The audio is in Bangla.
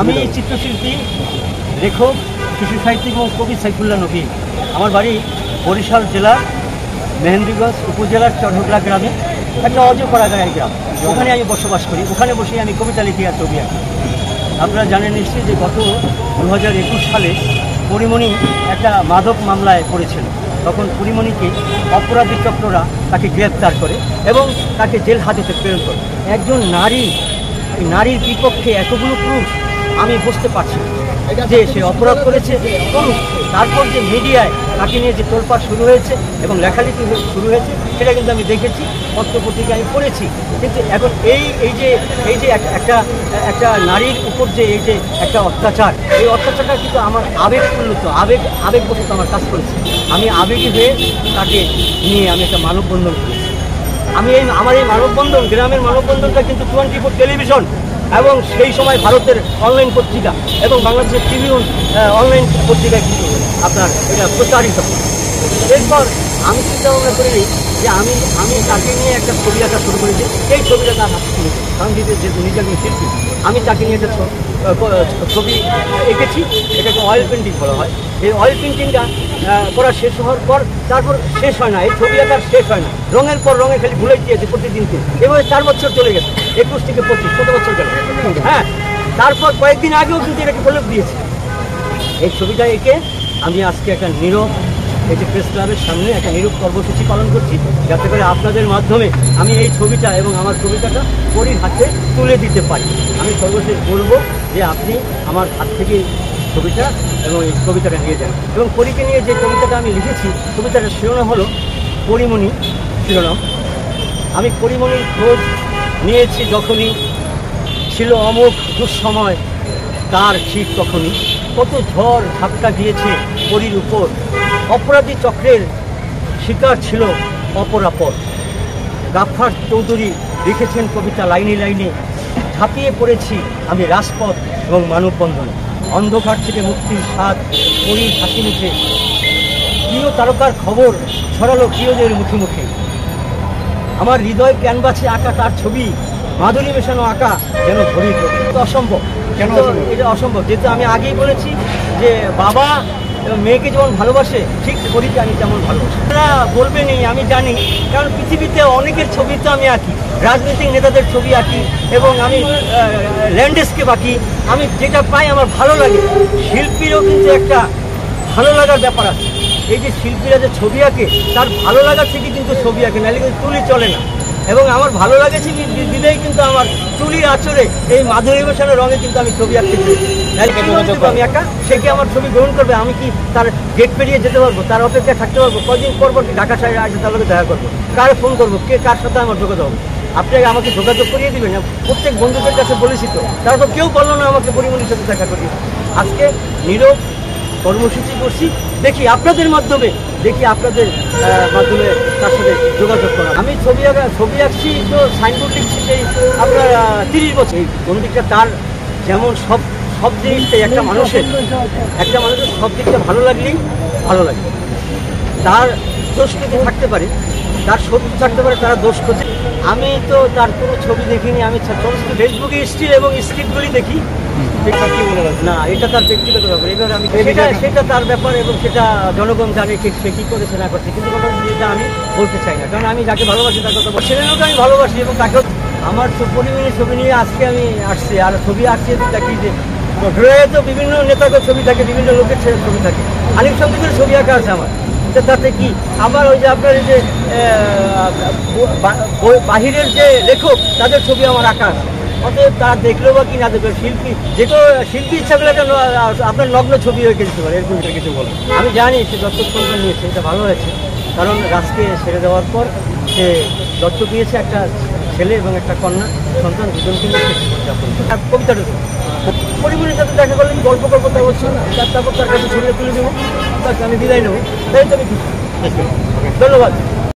আমি চিত্রশিল্পী, লেখক, শিশু সাহিত্যিক এবং কবি সাইফুল্লাহ নবী। আমার বাড়ি বরিশাল জেলার মেহেন্দিগঞ্জ উপজেলার চরহগলা গ্রামে, একটা অজপাড়াগাঁয়ের গ্রাম। ওখানে আমি বসবাস করি। ওখানে বসে আমি কবিতা লিখি আর ছবি আঁকি। আপনারা জানেন নিশ্চয়ই যে গত 2021 সালে পরিমণি একটা মাদক মামলায় পড়েছিল। তখন পরিমণিকে অপরাধী চক্ররা তাকে গ্রেপ্তার করে এবং তাকে জেল হাজতে প্রেরণ করে। একজন নারীর বিপক্ষে এতগুলো পুরুষ, আমি বুঝতে পারছি যে সে অপরাধ করেছে পুরুষ। তারপর যে মিডিয়ায় তাকে নিয়ে যে তোলপাড় শুরু হয়েছে এবং লেখালেখি শুরু হয়েছে, সেটা কিন্তু আমি দেখেছি, পত্রপত্রিকা আমি পড়েছি। কিন্তু এখন এই যে একটা নারীর উপর যে এই যে একটা অত্যাচার, এই অত্যাচারটা কিন্তু আমার আবেগপ্রণীত, আবেগবশত আমার কাজ করেছে। আমি আবেগী হয়ে তাকে নিয়ে আমি একটা মানববন্ধন করেছি। আমার এই মানববন্ধন, গ্রামের মানববন্ধনটা কিন্তু 24 টেলিভিশন এবং সেই সময় ভারতের অনলাইন পত্রিকা এবং বাংলাদেশের ট্রিবিউন অনলাইন পত্রিকায় কিন্তু আপনার এটা প্রচারিত। এরপর আমি চিন্তা ভাবনা করি যে আমি তাকে নিয়ে একটা ছবি আঁকা শুরু করেছি। এই ছবিটা তার হাতে তুলেছি, কারণ যেহেতু নিজে একজন শিল্পী, আমি তাকে নিয়ে একটা ছবি এঁকেছি। এটাকে অয়েল পেন্টিং বলা হয়। এই অয়েল পেন্টিংটা করা শেষ হওয়ার পর তারপর শেষ হয় না, এই ছবি আঁকার শেষ হয় না। রঙের পর রঙে খালি ভুলে গিয়েছে প্রতিদিন। এভাবে 4 বছর চলে গেছে, 21 থেকে 25, 17 বছর গেল। হ্যাঁ, তারপর কয়েকদিন আগেও কিন্তু এটাকে ফলক দিয়েছে। এই ছবিটা এঁকে আমি আজকে একটা নীরব, এই যে প্রেস ক্লাবের সামনে একটা নীরব কর্মসূচি পালন করছি, যাতে করে আপনাদের মাধ্যমে আমি এই ছবিটা এবং আমার কবিতাটা পরীর হাতে তুলে দিতে পারি। আমি সর্বশেষ বলবো যে আপনি আমার হাত থেকে ছবিটা এবং এই কবিতাটা নিয়ে যান। এবং পরীকে নিয়ে যে কবিতাটা আমি লিখেছি, কবিতাটার শিরোনাম হলো পরিমণি শিরোনাম। আমি পরিমণির খোঁজ নিয়েছি যখনই, ছিল অমোঘ দুঃসময় তার ঠিক তখনই। কত ঝড় ঝাপটা দিয়েছে পরীর উপর, অপরাধী চক্রের শিকার ছিল অপরাপর। গাফফার চৌধুরী লিখেছেন কবিতা লাইনে লাইনে, ঝাঁপিয়ে পড়েছি আমি রাজপথ এবং মানববন্ধনে। অন্ধকার থেকে মুক্তির স্বাদ পরীর হাসি মুখে, প্রিয় তারকার খবর ছড়ালো প্রিয়দের মুখে মুখে। আমার হৃদয় ক্যানভাসে আঁকা তার ছবি, মাধুরী মেশানো আঁকা যেন ভরিত। অসম্ভব, কেন এটা অসম্ভব? যেহেতু আমি আগেই বলেছি যে বাবা মেয়েকে যেমন ভালোবাসে, ঠিক পরীকে আমি তেমন ভালোবাসি। তারা বলবেনই, আমি জানি, কারণ পৃথিবীতে অনেকের ছবি তো আমি আঁকি, রাজনৈতিক নেতাদের ছবি আঁকি এবং আমি ল্যান্ডস্কেপ আঁকি। আমি যেটা পাই আমার ভালো লাগে। শিল্পীরও কিন্তু একটা ভালো লাগার ব্যাপার আছে। এই যে শিল্পীরা যে ছবি আঁকে, তার ভালো লাগা থেকে কিন্তু ছবি আঁকে, নাহলে কিন্তু তুলি চলে না। এবং আমার ভালো লাগেছে বিদায় কিন্তু আমার চুলির আঁচড়ে এই মাধুরী মেশানো রঙে কিন্তু আমি ছবি আঁকতে চাই। আমি একা, সে কি আমার ছবি গ্রহণ করবে? আমি কি তার গেট পেরিয়ে যেতে পারবো? তার অপেক্ষায় থাকতে পারবো? কদিন পর ঢাকা সাইডে আসে তার লোকে দেখা করবো? কার ফোন করবো? কার সাথে আমার যোগাযোগ হবে? আপনি আমাকে যোগাযোগ করিয়ে দিবেন। প্রত্যেক বন্ধুদের কাছে বলেছি তো, তারা তো কেউ বললো না আমাকে পরিমণির সাথে দেখা করিয়ে। আজকে নীরব কর্মসূচি করছি, দেখি আপনাদের মাধ্যমে তার সাথে যোগাযোগ করা। আমি ছবি আঁকছি তো সাইনবোর্ড লিখছি সেই আপনার 30 বছর। এই কোন দিকটা তার যেমন সব জিনিসটাই একটা মানুষের সব দিকটা ভালো লাগলেই ভালো লাগে। তার দোষ কিছু থাকতে পারে, তার শত্রু থাকতে পারে, তারা দোষ করছে। আমি তো তার কোনো ছবি দেখিনি। আমি সমস্ত ফেসবুকে স্টিল এবং স্ক্রিপ্টগুলি দেখি। না, এটা তার ব্যক্তিগত ব্যাপার। এবার আমি সেটা তার ব্যাপার এবং সেটা জনগণ জানে সে কী করেছে না করছে। কিন্তু যেটা আমি বলতে চাই না, কারণ আমি যাকে ভালোবাসি তার কথা ছেলেগুলোকে আমি ভালোবাসি এবং তাকেও। আমার পরিমণির ছবি নিয়ে আজকে আমি আসছি, আর ছবি আঁকছি দেখি যে ড্রয়ে তো বিভিন্ন নেতাদের ছবি থাকে, বিভিন্ন লোকের ছবি থাকে। আলিম সঙ্গীতের ছবি আঁকা আছে আমার। তাতে কি আবার ওই যে আপনার এই যে বাহিরের যে লেখক, তাদের ছবি আমার আঁকা আছে। অতএব তারা দেখলেও বা কি না দেখলো, শিল্পী ইচ্ছা করলে আপনার নগ্ন ছবি হয়ে যেতে পারে, এরকম কিছু বলে। আমি জানি সে দত্তক সন্তান নিয়েছে, এটা ভালো হয়েছে, কারণ রাজকে ছেড়ে দেওয়ার পর সে দত্তক নিয়েছে একটা ছেলে এবং একটা কন্যা সন্তান, দুজনকে নিয়ে উদযাপন করে। কবিতাটা পরিমণির সাথে দেখা করলে গল্প করবো, তারপর তার কাছে ছবিটা তুলে দেবো, আমি বিদায় নেবো। তাই তো আমি খুশি। ধন্যবাদ।